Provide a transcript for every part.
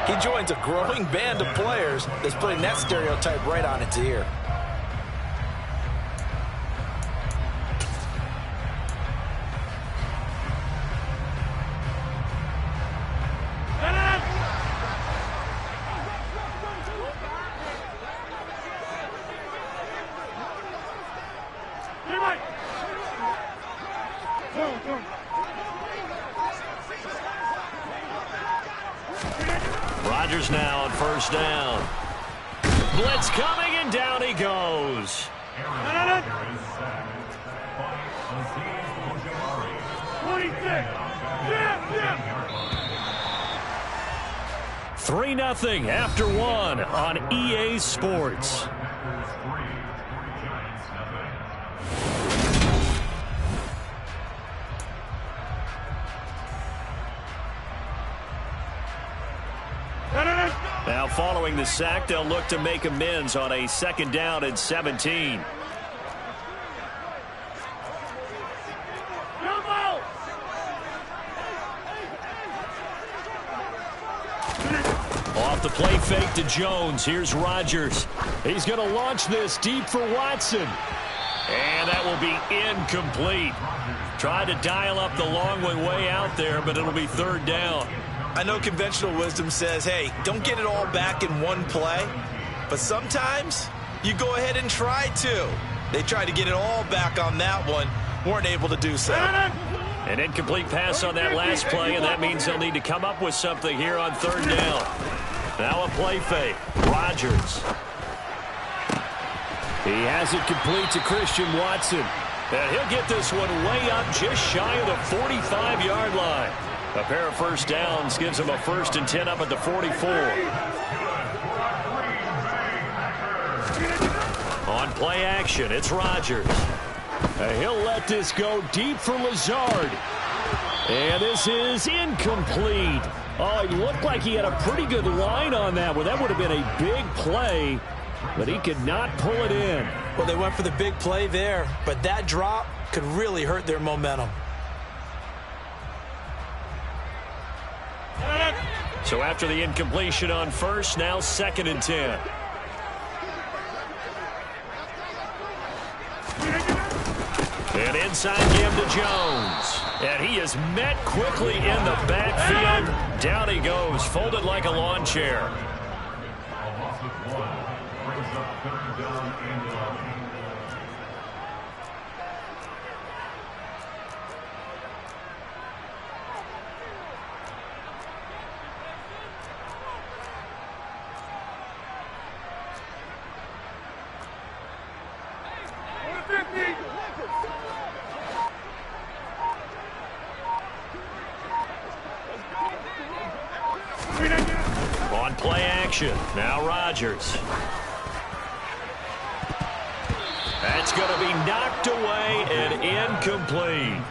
He joins a growing band of players that's putting that stereotype right on its ear. Rodgers now on first down. Blitz coming, and down he goes. 3-0 after one on EA Sports. Now following the sack, they'll look to make amends on a 2nd down and 17. Off the play fake to Jones. Here's Rodgers. He's going to launch this deep for Watson. And that will be incomplete. Tried to dial up the long way out there, but it'll be 3rd down. I know conventional wisdom says, hey, don't get it all back in one play. But sometimes you go ahead and try to. They tried to get it all back on that one. Weren't able to do so. An incomplete pass on that last play, and that means they'll need to come up with something here on 3rd down. Now a play fake. Rodgers. He has it complete to Christian Watson. And he'll get this one way up just shy of the 45-yard line. A pair of first downs gives him a 1st and 10 up at the 44. On play action, it's Rodgers. He'll let this go deep for Lazard. And this is incomplete. Oh, it looked like he had a pretty good line on that one. That would have been a big play, but he could not pull it in. Well, they went for the big play there, but that drop could really hurt their momentum. So after the incompletion on first, now 2nd and 10. And inside give to Jones. And he is met quickly in the backfield. Down he goes, folded like a lawn chair. On play action, now Rodgers. That's going to be knocked away and incomplete.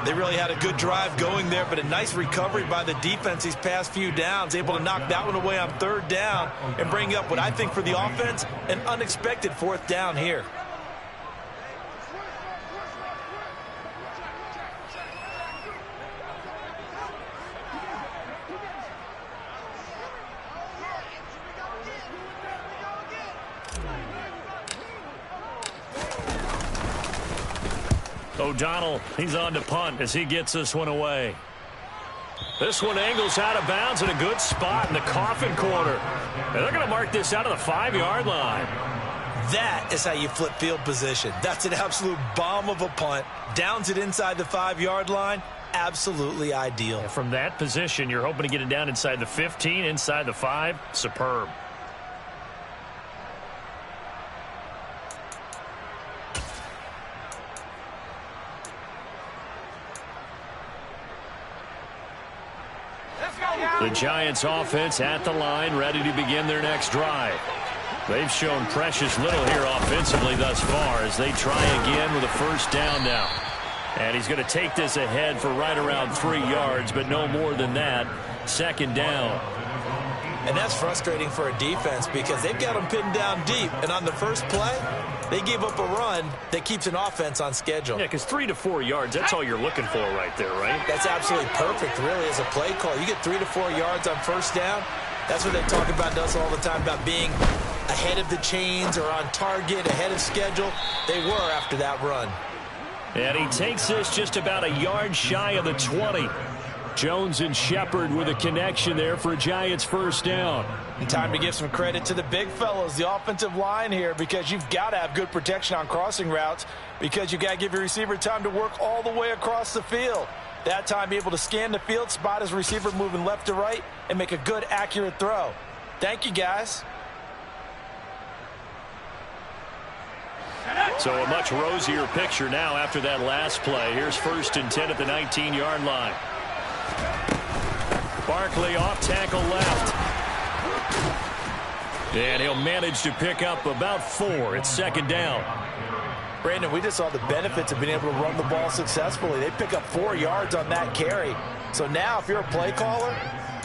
They really had a good drive going there, but a nice recovery by the defense these past few downs, able to knock that one away on 3rd down and bring up what I think for the offense, an unexpected 4th down here. O'Donnell, he's on to punt as he gets this one away. This one angles out of bounds in a good spot in the coffin corner. And they're going to mark this out of the 5-yard line. That is how you flip field position. That's an absolute bomb of a punt. Downs it inside the 5-yard line. Absolutely ideal. And from that position, you're hoping to get it down inside the 15, inside the 5. Superb. The Giants offense at the line, ready to begin their next drive. They've shown precious little here offensively thus far as they try again with a 1st down now. And he's going to take this ahead for right around 3 yards, but no more than that. 2nd down. And that's frustrating for a defense because they've got them pinned down deep. And on the first play, they gave up a run that keeps an offense on schedule. Yeah, because 3 to 4 yards, that's all you're looking for right there, right? That's absolutely perfect, really, as a play call. You get 3 to 4 yards on 1st down, That's what they talk about us all the time, about being ahead of the chains or on target, ahead of schedule. They were after that run. And he takes this just about a yard shy of the 20. Jones and Shepard with a connection there for a Giants first down. And time to give some credit to the big fellas, the offensive line here, because you've got to have good protection on crossing routes, because you've got to give your receiver time to work all the way across the field. That time, be able to scan the field, spot his receiver moving left to right, and make a good, accurate throw. Thank you, guys. So a much rosier picture now after that last play. Here's 1st and 10 at the 19-yard line. Barkley off tackle left. And he'll manage to pick up about 4. It's 2nd down. Brandon, we just saw the benefits of being able to run the ball successfully. They pick up 4 yards on that carry. So now if you're a play caller,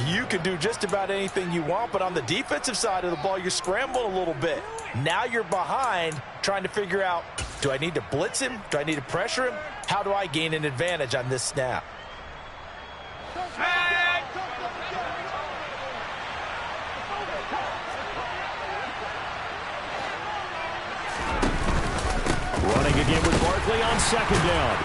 you can do just about anything you want. But on the defensive side of the ball, you're scrambling a little bit. Now you're behind trying to figure out, do I need to blitz him? Do I need to pressure him? How do I gain an advantage on this snap? Running again with Barkley on 2nd down.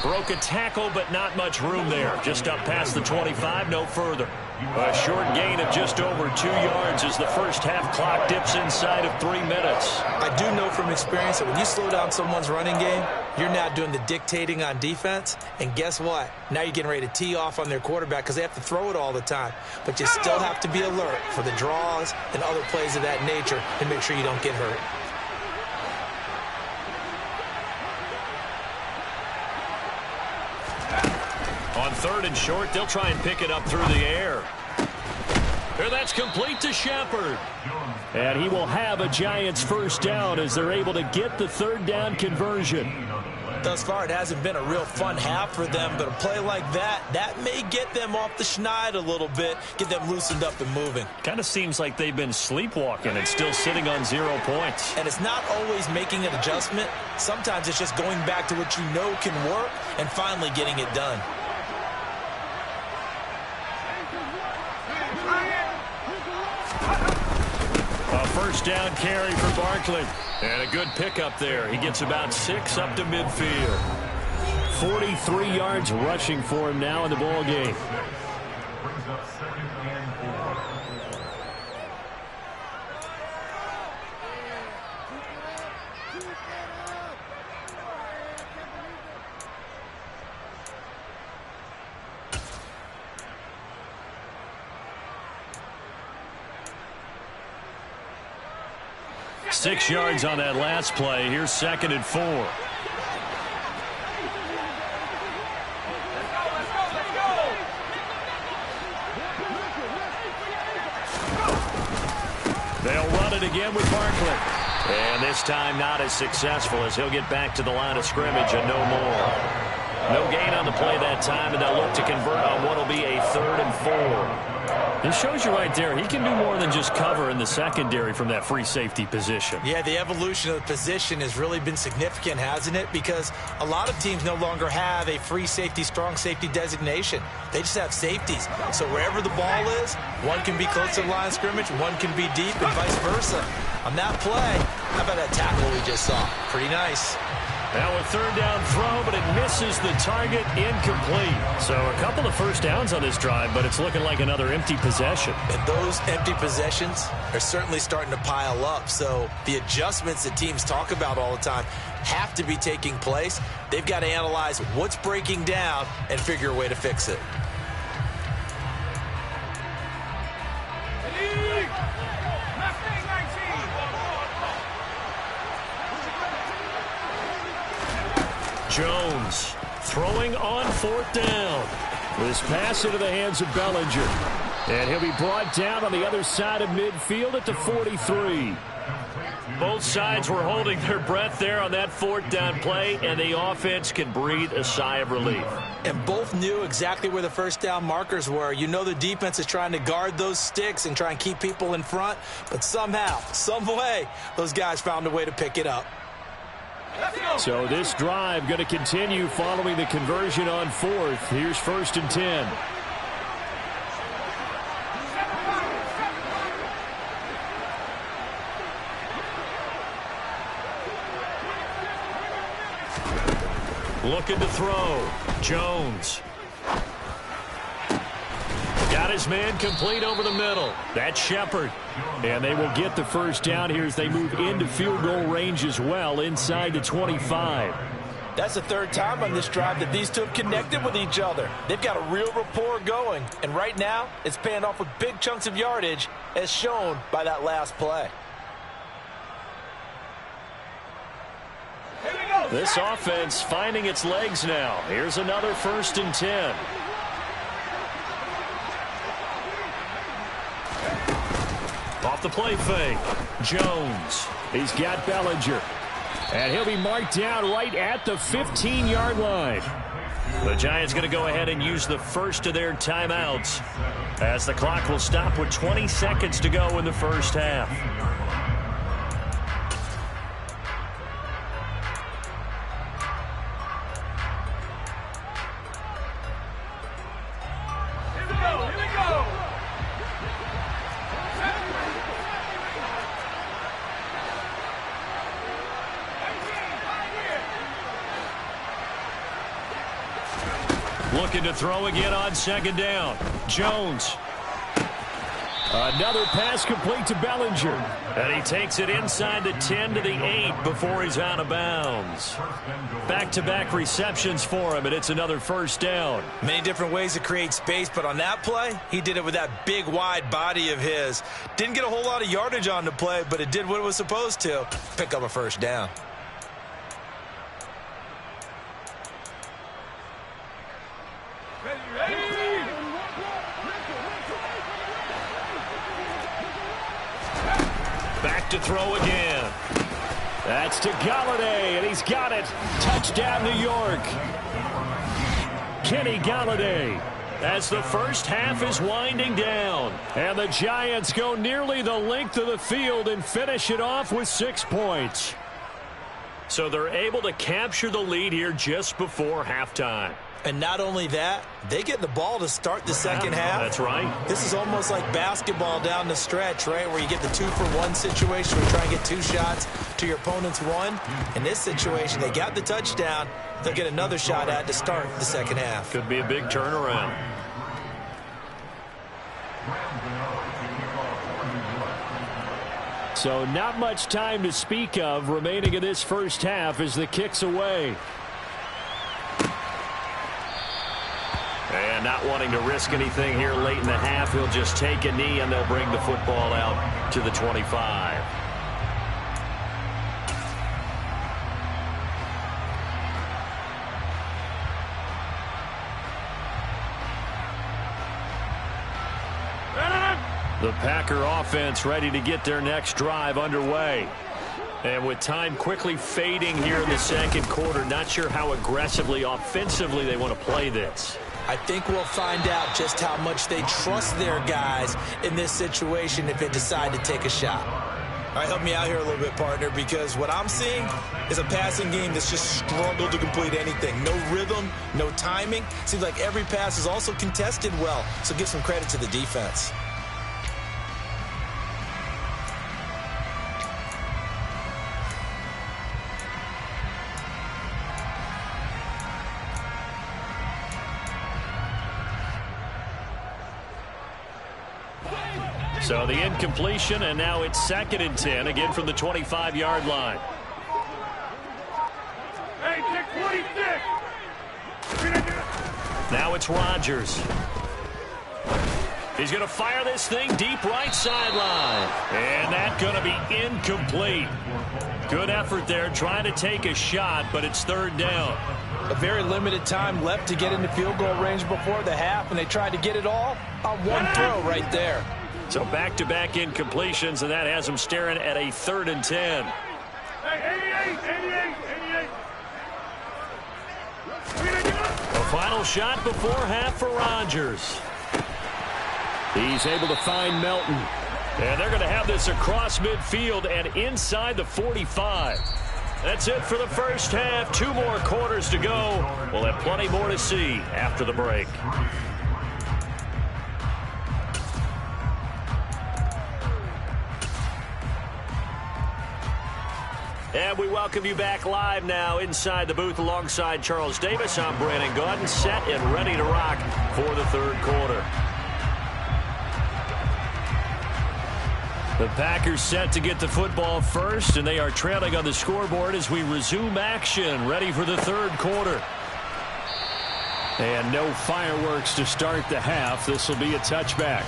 Broke a tackle, but not much room there. Just up past the 25, no further. A short gain of just over 2 yards as the first half clock dips inside of 3 minutes. I do know from experience that when you slow down someone's running game, you're now doing the dictating on defense. And guess what? Now you're getting ready to tee off on their quarterback because they have to throw it all the time. But you still have to be alert for the draws and other plays of that nature and make sure you don't get hurt. On 3rd and short, they'll try and pick it up through the air. And that's complete to Shepard. And he will have a Giants first down as they're able to get the 3rd down conversion. Thus far, it hasn't been a real fun half for them, but a play like that may get them off the schneid a little bit, get them loosened up and moving. Kind of seems like they've been sleepwalking and still sitting on 0 points. And it's not always making an adjustment. Sometimes it's just going back to what you know can work and finally getting it done. A first down carry for Barkley. And a good pickup there. He gets about 6 up to midfield. 43 yards rushing for him now in the ball game. Six yards on that last play. Here's 2nd and 4. They'll run it again with Barkley. And this time not as successful as he'll get back to the line of scrimmage and no more. No gain on the play that time, and they'll look to convert on what will be a 3rd and 4. It shows you right there, he can do more than just cover in the secondary from that free safety position. Yeah, the evolution of the position has really been significant, hasn't it? Because a lot of teams no longer have a free safety, strong safety designation. They just have safeties. So wherever the ball is, one can be close to the line of scrimmage, one can be deep, and vice versa. On that play, how about that tackle we just saw? Pretty nice. Now a 3rd down throw, but it misses the target, incomplete. So a couple of first downs on this drive, but it's looking like another empty possession. And those empty possessions are certainly starting to pile up. So the adjustments that teams talk about all the time have to be taking place. They've got to analyze what's breaking down and figure a way to fix it. Jones throwing on 4th down. This pass into the hands of Bellinger. And he'll be brought down on the other side of midfield at the 43. Both sides were holding their breath there on that 4th down play, and the offense can breathe a sigh of relief. And both knew exactly where the first down markers were. You know the defense is trying to guard those sticks and try and keep people in front, but somehow, some way, those guys found a way to pick it up. So this drive going to continue following the conversion on 4th. Here's 1st and 10. Looking to throw. Jones. Got his man complete over the middle. That's Shepard. And they will get the first down here as they move into field goal range as well inside the 25. That's the third time on this drive that these two have connected with each other. They've got a real rapport going. And right now, it's paying off with big chunks of yardage as shown by that last play. This offense finding its legs now. Here's another 1st and 10. Off the play fake. Jones. He's got Bellinger. And he'll be marked down right at the 15-yard line. The Giants going to go ahead and use the first of their timeouts as the clock will stop with 20 seconds to go in the first half. Looking to throw again on 2nd down. Jones. Another pass complete to Bellinger. And he takes it inside the 10 to the 8 before he's out of bounds. Back-to-back receptions for him, and it's another 1st down. Many different ways to create space, but on that play, he did it with that big, wide body of his. Didn't get a whole lot of yardage on the play, but it did what it was supposed to. Pick up a 1st down. Back to throw again. That's to Galladay, and he's got it. Touchdown, New York. Kenny Galladay. As the first half is winding down. And the Giants go nearly the length of the field and finish it off with 6 points. So they're able to capture the lead here just before halftime. And not only that, they get the ball to start the second half. That's right. This is almost like basketball down the stretch, right, where you get the 2-for-1 situation where you try and get 2 shots to your opponent's 1. In this situation, they got the touchdown. They'll get another shot at to start the second half. Could be a big turnaround. So not much time to speak of remaining in this first half as the kick's away. And not wanting to risk anything here late in the half, he'll just take a knee and they'll bring the football out to the 25. The Packer offense ready to get their next drive underway. And with time quickly fading here in the second quarter, not sure how aggressively, offensively they want to play this. I think we'll find out just how much they trust their guys in this situation if they decide to take a shot. All right, help me out here a little bit, partner, because what I'm seeing is a passing game that's just struggled to complete anything. No rhythm, no timing. Seems like every pass is also contested well, so give some credit to the defense. So the incompletion, and now it's 2nd and 10, again from the 25-yard line. Hey, kick 26. Now it's Rodgers. He's going to fire this thing deep right sideline. And that's going to be incomplete. Good effort there trying to take a shot, but it's 3rd down. A very limited time left to get into field goal range before the half, and they tried to get it all on one throw right there. So back-to-back incompletions, and that has them staring at a 3rd and 10. Hey, 88. A final shot before half for Rodgers. He's able to find Melton. And they're going to have this across midfield and inside the 45. That's it for the first half. 2 more quarters to go. We'll have plenty more to see after the break. And we welcome you back live now inside the booth alongside Charles Davis. I'm Brandon Gaudin, set and ready to rock for the third quarter. The Packers set to get the football first, and they are trailing on the scoreboard as we resume action, ready for the third quarter. And no fireworks to start the half. This will be a touchback.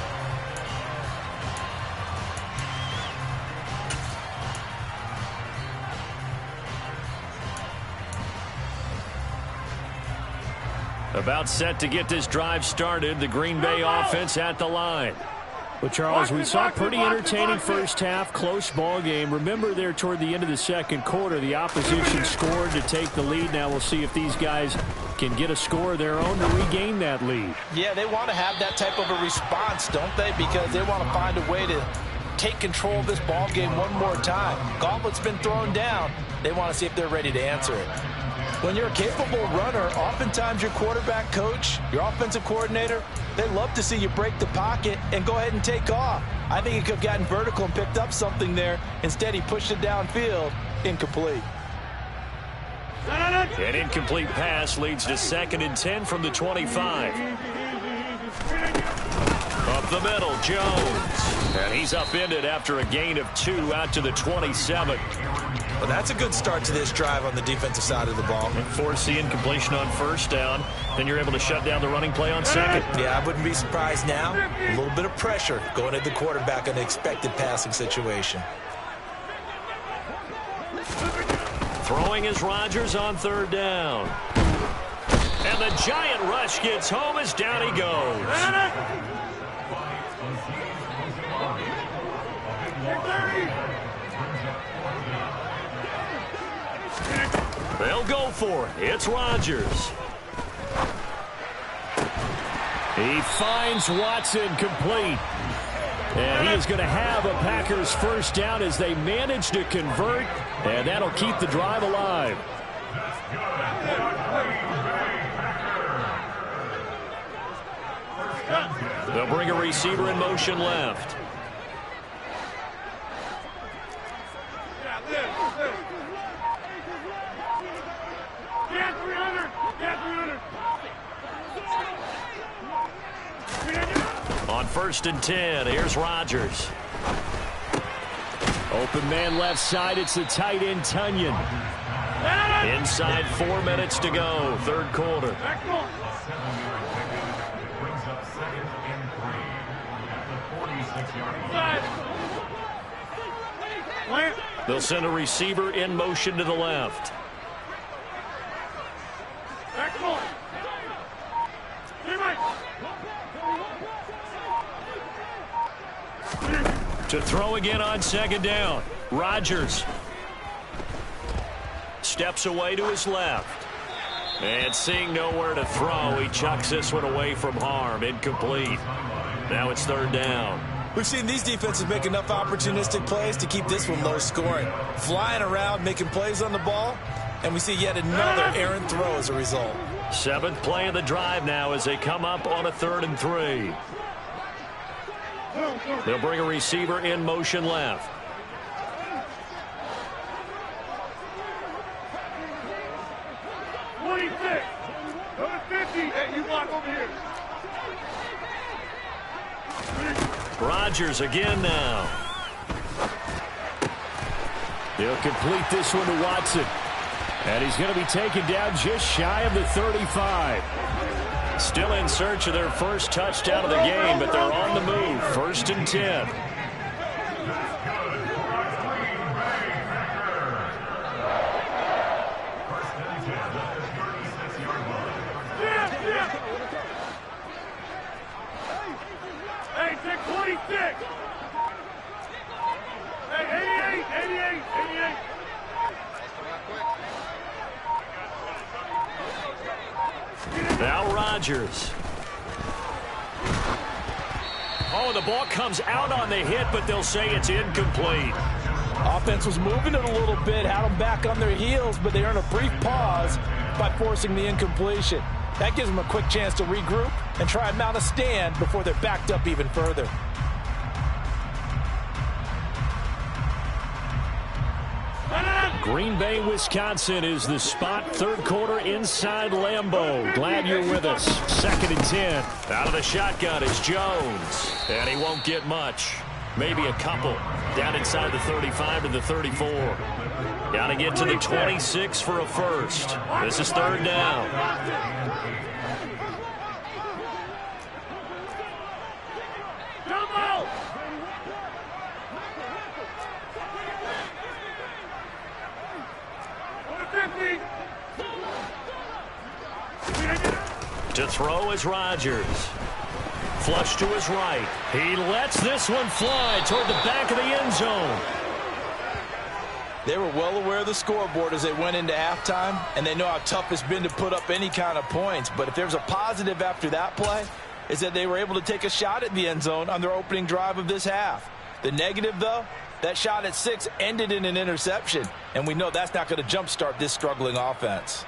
About set to get this drive started. The Green Bay offense at the line. Well, Charles, we saw a pretty entertaining first half, close ball game. Remember there toward the end of the second quarter, the opposition scored to take the lead. Now we'll see if these guys can get a score of their own to regain that lead. Yeah, they want to have that type of a response, don't they? Because they want to find a way to take control of this ball game one more time. Gauntlet's been thrown down. They want to see if they're ready to answer it. When you're a capable runner, oftentimes your quarterback coach, your offensive coordinator, they love to see you break the pocket and go ahead and take off. I think he could have gotten vertical and picked up something there. Instead, he pushed it downfield. Incomplete. An incomplete pass leads to 2nd and 10 from the 25. Up the middle, Jones. And he's upended after a gain of 2 out to the 27. Well, that's a good start to this drive on the defensive side of the ball. And force the incompletion on first down. Then you're able to shut down the running play on second. Yeah, I wouldn't be surprised now. A little bit of pressure going at the quarterback in an expected passing situation. Throwing is Rodgers on 3rd down. And the giant rush gets home as down he goes. They'll go for it. It's Rodgers. He finds Watson complete. And he is going to have a Packers first down as they manage to convert. And that'll keep the drive alive. They'll bring a receiver in motion left. On 1st and 10, here's Rodgers. Open man left side, it's the tight end Tunyon. Inside 4 minutes to go, third quarter. They'll send a receiver in motion to the left. To throw again on 2nd down. Rodgers steps away to his left. And seeing nowhere to throw, he chucks this one away from harm. Incomplete. Now it's 3rd down. We've seen these defenses make enough opportunistic plays to keep this one low scoring. Flying around, making plays on the ball, and we see yet another errant throw as a result. 7th play of the drive now as they come up on a 3rd and 3. They'll bring a receiver in motion left. Go to 50. Hey, you block over here. Rodgers again now. They'll complete this one to Watson. And he's going to be taken down just shy of the 35. Still in search of their first touchdown of the game, but they're on the move. 1st and 10. Hey, take 26. Hey, 88. Now Rodgers. Oh, the ball comes out on the hit, but they'll say it's incomplete. Offense was moving it a little bit, had them back on their heels, but they earn a brief pause by forcing the incompletion. That gives them a quick chance to regroup and try and mount a stand before they're backed up even further. Green Bay, Wisconsin is the spot. Third quarter inside Lambeau. Glad you're with us. 2nd and 10. Out of the shotgun is Jones. And he won't get much. Maybe a couple. Down inside the 35 to the 34. Got to get to the 26 for a first. This is 3rd down. To throw is Rodgers. Flush to his right. He lets this one fly toward the back of the end zone. They were well aware of the scoreboard as they went into halftime, and they know how tough it's been to put up any kind of points. But if there's a positive after that play, is that they were able to take a shot at the end zone on their opening drive of this half. The negative, though, that shot at 6 ended in an interception, and we know that's not going to jumpstart this struggling offense.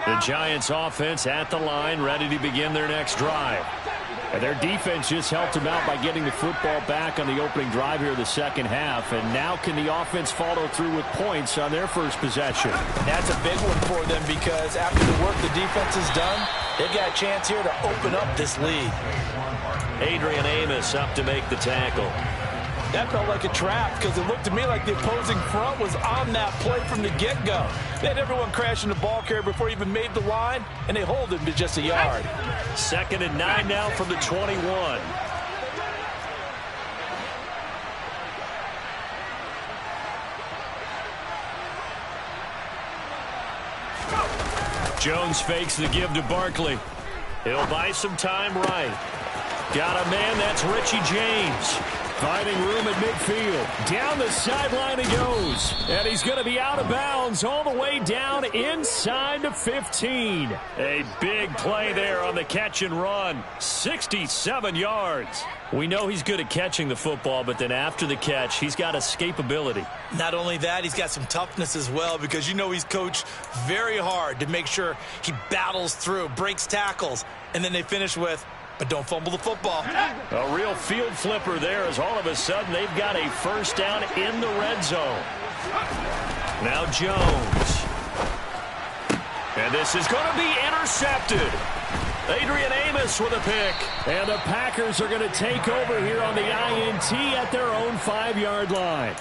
The Giants offense at the line, ready to begin their next drive. And their defense just helped them out by getting the football back on the opening drive here in the second half. And now can the offense follow through with points on their first possession? That's a big one for them because after the work the defense has done, they've got a chance here to open up this lead. Adrian Amos up to make the tackle. That felt like a trap because it looked to me like the opposing front was on that play from the get-go. They had everyone crashing the ball carrier before he even made the line, and they hold him to just a yard. 2nd and 9 now from the 21. Jones fakes the give to Barkley. He'll buy some time right. Got a man, that's Richie James. Finding room at midfield. Down the sideline he goes. And he's going to be out of bounds all the way down inside the 15. A big play there on the catch and run. 67 yards. We know he's good at catching the football, but then after the catch, he's got escapability. Not only that, he's got some toughness as well because you know he's coached very hard to make sure he battles through, breaks tackles, and then they finish with, but don't fumble the football. A real field flipper there as all of a sudden they've got a first down in the red zone. Now Jones. And this is going to be intercepted. Adrian Amos with a pick. And the Packers are going to take over here on the INT at their own 5-yard line.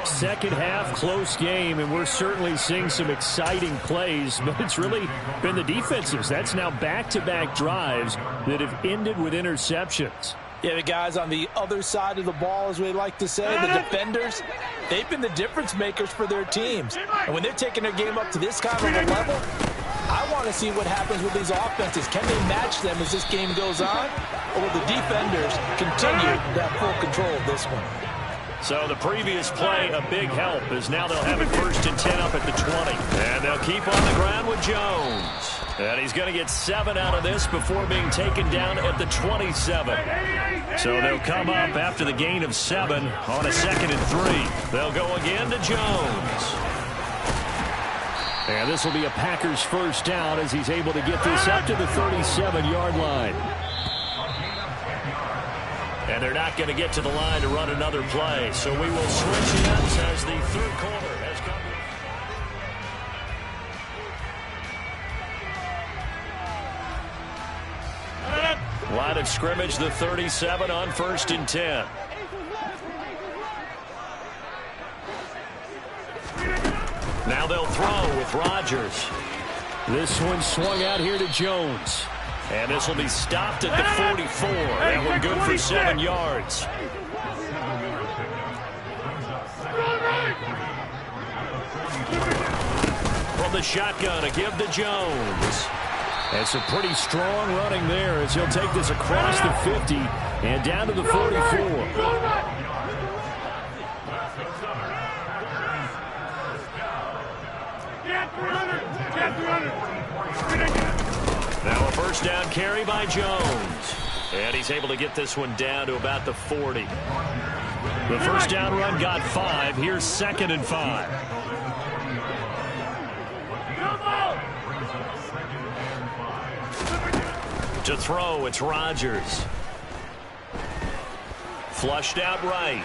Second half, close game, and we're certainly seeing some exciting plays, but it's really been the defenses. That's now back-to-back drives that have ended with interceptions. Yeah, the guys on the other side of the ball, as we like to say, the defenders, they've been the difference makers for their teams. And when they're taking their game up to this kind of a level, I want to see what happens with these offenses. Can they match them as this game goes on? Or will the defenders continue to have full control of this one? So the previous play, a big help, as now they'll have it 1st and 10 up at the 20. And they'll keep on the ground with Jones. And he's going to get 7 out of this before being taken down at the 27. So they'll come up after the gain of 7 on a 2nd and 3. They'll go again to Jones. And this will be a Packers first down as he's able to get this up to the 37-yard line. And they're not going to get to the line to run another play. So we will switch ends as the third quarter has come. Line of scrimmage, the 37 on 1st and 10. Now they'll throw with Rodgers. This one swung out here to Jones. And this will be stopped at the 44. That one good for 7 yards. From the shotgun, a give to Jones. And some pretty strong running there as he'll take this across the 50 and down to the 44. Now a first down carry by Jones. And he's able to get this one down to about the 40. The first down run got 5. Here's 2nd and 5. To throw, it's Rodgers. Flushed out right.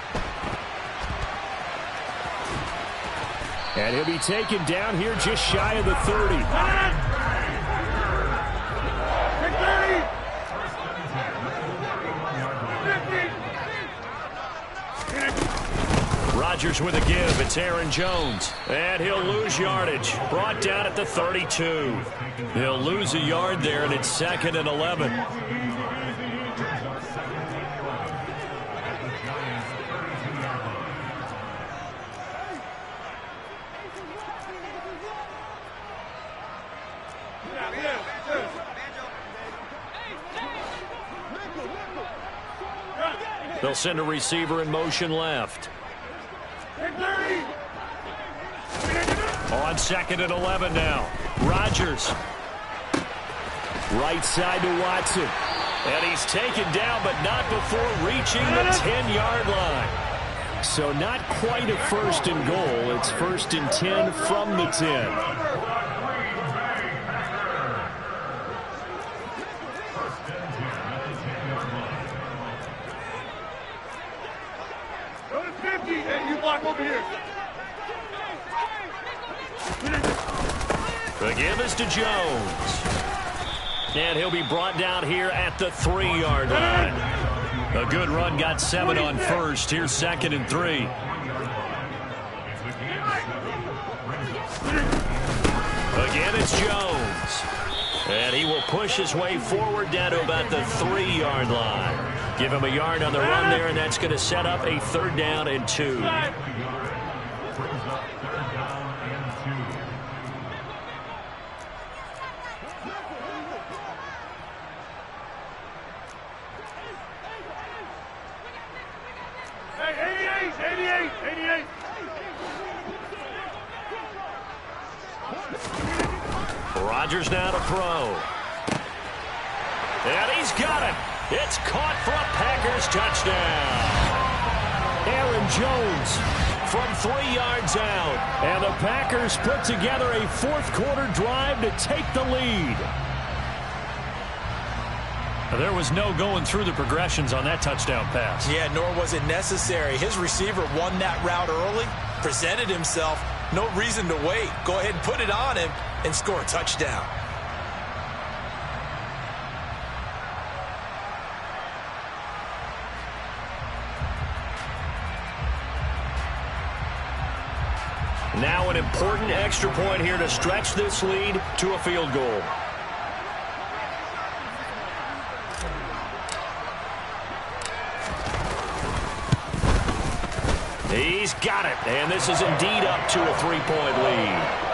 And he'll be taken down here just shy of the 30. Rodgers with a give. It's Aaron Jones. And he'll lose yardage. Brought down at the 32. He'll lose a yard there, and it's 2nd and 11. They'll send a receiver in motion left. On 2nd and 11 now. Rodgers. Right side to Watson. And he's taken down, but not before reaching the 10-yard line. So not quite a 1st and goal. It's 1st and 10 from the 10. Over here. The give is to Jones. And he'll be brought down here at the 3-yard line. A good run, got 7 on 1st. Here's 2nd and 3. Again, it's Jones. And he will push his way forward down to about the 3-yard line. Give him a yard on the run there, and that's going to set up a 3rd down and 2. Hey, 88. Rodgers now to throw. And he's got it. It's caught for a Packers touchdown. Aaron Jones from 3 yards out. And the Packers put together a 4th-quarter drive to take the lead. There was no going through the progressions on that touchdown pass. Yeah, nor was it necessary. His receiver won that route early, presented himself. No reason to wait. Go ahead and put it on him and score a touchdown. Now an important extra point here to stretch this lead to a field goal. He's got it, and this is indeed up to a 3-point lead.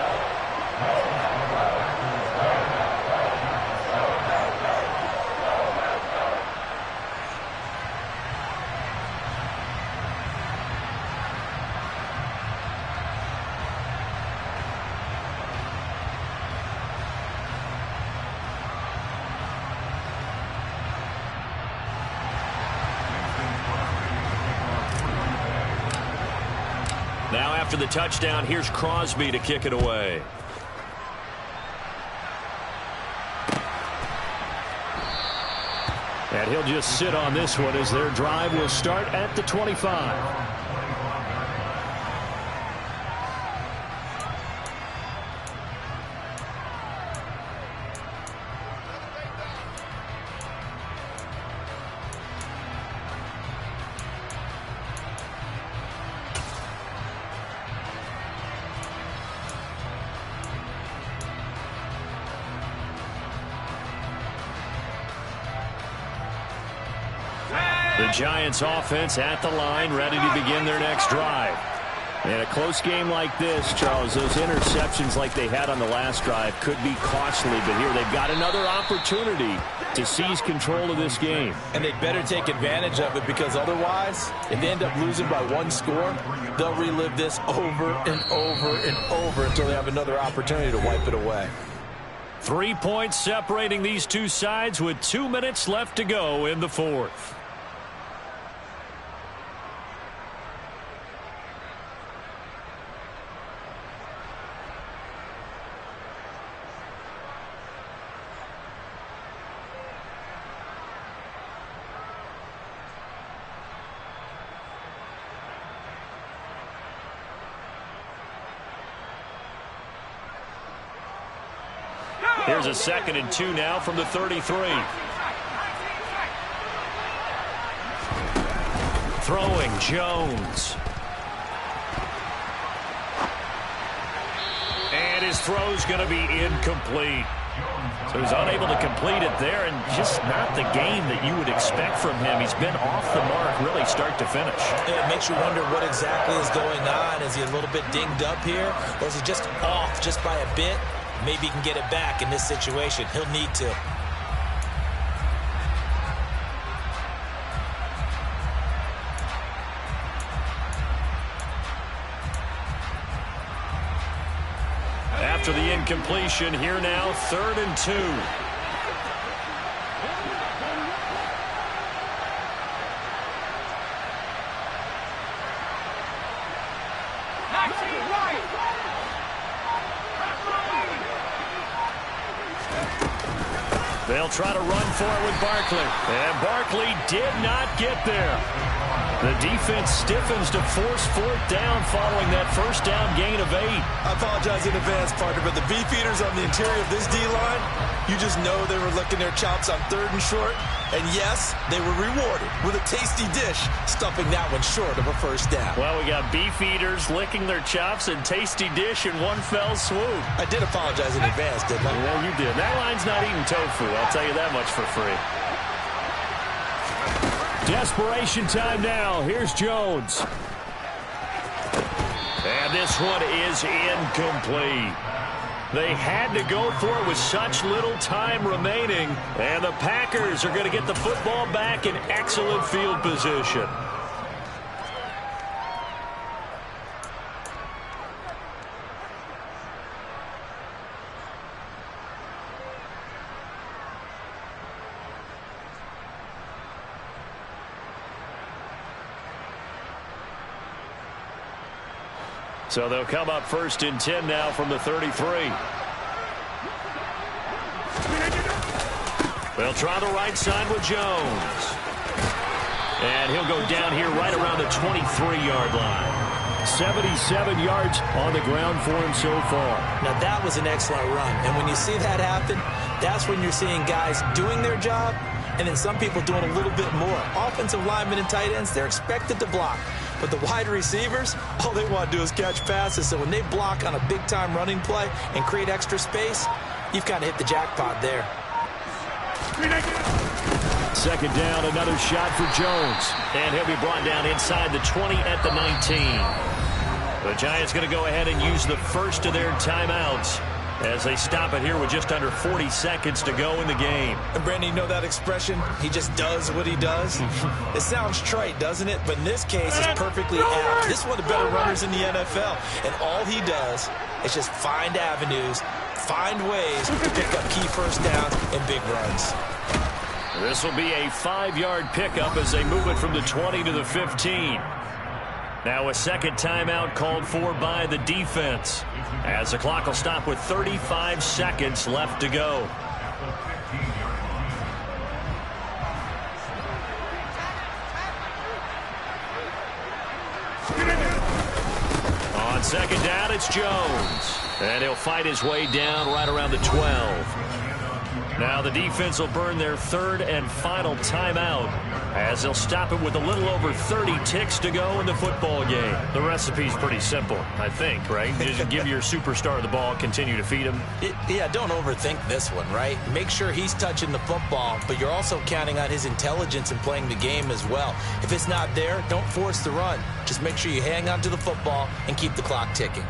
Now after the touchdown, here's Crosby to kick it away. And he'll just sit on this one as their drive will start at the 25. The Giants offense at the line, ready to begin their next drive. In a close game like this, Charles, those interceptions like they had on the last drive could be costly, but here they've got another opportunity to seize control of this game. And they'd better take advantage of it, because otherwise, if they end up losing by 1 score, they'll relive this over and over and over until they have another opportunity to wipe it away. 3 points separating these two sides with 2 minutes left to go in the 4th. Here's a 2nd and 2 now from the 33. Throwing Jones. And his throw's going to be incomplete. So he's unable to complete it there, and just not the game that you would expect from him. He's been off the mark really start to finish. Yeah, it makes you wonder what exactly is going on. Is he a little bit dinged up here, or is he just off just by a bit? Maybe he can get it back in this situation. He'll need to. After the incompletion, here now, 3rd and 2. They'll try to run for it with Barkley. And Barkley did not get there. The defense stiffens to force 4th down following that first down gain of 8. I apologize in advance, partner, but the beefeaters on the interior of this D-line, you just know they were licking their chops on 3rd and short. And yes, they were rewarded with a tasty dish, stuffing that one short of a first down. Well, we got beefeaters licking their chops and tasty dish in one fell swoop. I did apologize in advance, didn't I? Yeah, you did. That line's not eating tofu, I'll tell you that much for free. Desperation time now. Here's Jones. And this one is incomplete. They had to go for it with such little time remaining. And the Packers are going to get the football back in excellent field position. So they'll come up 1st and 10 now from the 33. They'll try the right side with Jones. And he'll go down here right around the 23-yard line. 77 yards on the ground for him so far. Now that was an excellent run. And when you see that happen, that's when you're seeing guys doing their job and then some people doing a little bit more. Offensive linemen and tight ends, they're expected to block. But the wide receivers, all they want to do is catch passes. So when they block on a big-time running play and create extra space, you've kind of hit the jackpot there. 2nd down, another shot for Jones. And he'll be brought down inside the 20 at the 19. The Giants going to go ahead and use the first of their timeouts as they stop it here with just under 40 seconds to go in the game. And Brandon, you know that expression, he just does what he does? It sounds trite, doesn't it? But in this case, it's perfectly apt. This is one of the better runners in the NFL. And all he does is just find avenues, find ways to pick up key first downs and big runs. This will be a 5-yard pickup as they move it from the 20 to the 15. Now a 2nd timeout called for by the defense, as the clock will stop with 35 seconds left to go. On 2nd down, it's Jones. And he'll fight his way down right around the 12. Now the defense will burn their 3rd and final timeout as they'll stop it with a little over 30 ticks to go in the football game. The recipe's pretty simple, I think, right? Just give your superstar the ball, continue to feed him. Yeah, don't overthink this one, right? Make sure he's touching the football, but you're also counting on his intelligence in playing the game as well. If it's not there, don't force the run. Just make sure you hang on to the football and keep the clock ticking.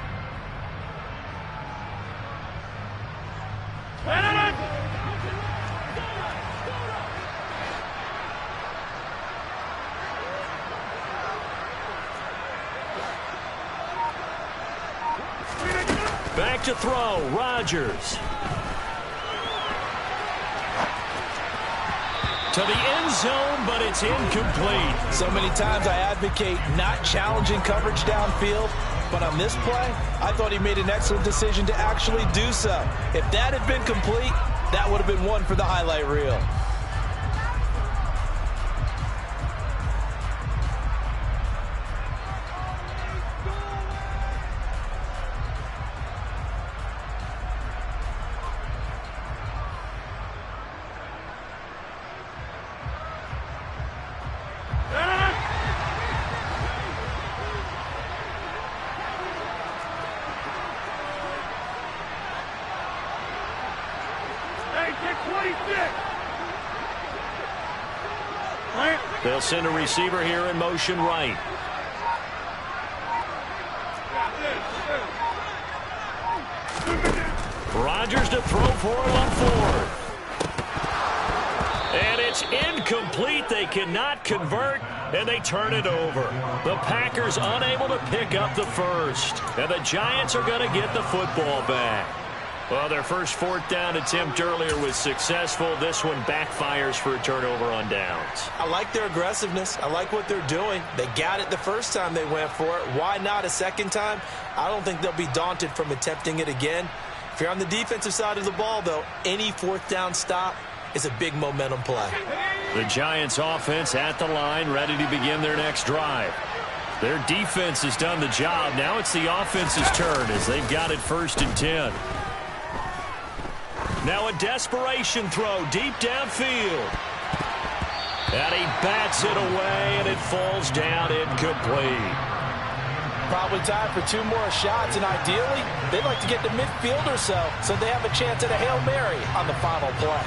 Back to throw, Rodgers. To the end zone, but it's incomplete. So many times I advocate not challenging coverage downfield, but on this play, I thought he made an excellent decision to actually do so. If that had been complete, that would have been one for the highlight reel. They'll send a receiver here in motion right. Rodgers to throw for it on fourth. And it's incomplete. They cannot convert, and they turn it over. The Packers unable to pick up the first. And the Giants are going to get the football back. Well, their first fourth down attempt earlier was successful. This one backfires for a turnover on downs. I like their aggressiveness. I like what they're doing. They got it the first time they went for it. Why not a second time? I don't think they'll be daunted from attempting it again. If you're on the defensive side of the ball, though, any fourth down stop is a big momentum play. The Giants offense at the line, ready to begin their next drive. Their defense has done the job. Now it's the offense's turn as they've got it 1st and 10. Now a desperation throw deep downfield. And he bats it away, and it falls down incomplete. Probably time for 2 more shots, and ideally, they'd like to get to midfield or so they have a chance at a Hail Mary on the final play.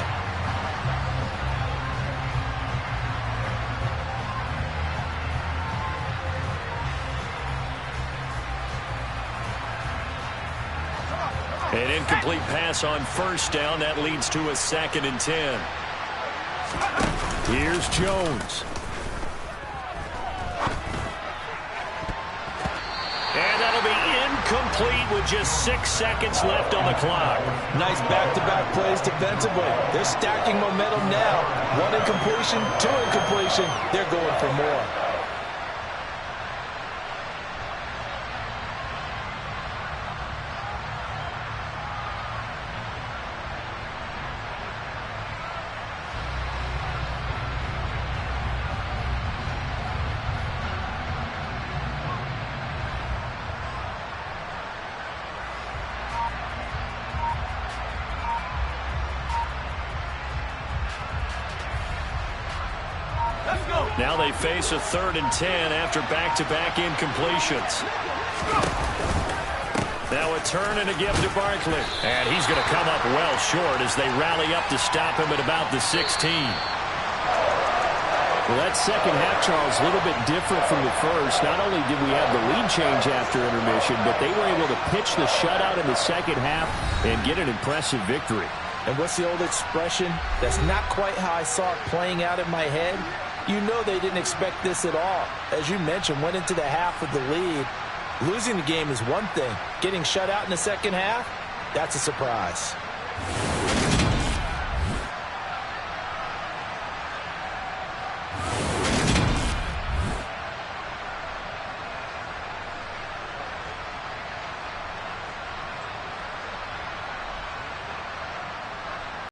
An incomplete pass on 1st down. That leads to a 2nd and 10. Here's Jones. And that'll be incomplete with just 6 seconds left on the clock. Nice back-to-back plays defensively. They're stacking momentum now. 1 incompletion, 2 incompletion. They're going for more. Now they face a 3rd and 10 after back-to-back incompletions. Now a turn and a give to Barkley. And he's going to come up well short as they rally up to stop him at about the 16. Well, that second half, Charles, a little bit different from the first. Not only did we have the lead change after intermission, but they were able to pitch the shutout in the second half and get an impressive victory. And what's the old expression? That's not quite how I saw it playing out in my head. You know they didn't expect this at all. As you mentioned, went into the half with the lead. Losing the game is one thing. Getting shut out in the second half, that's a surprise.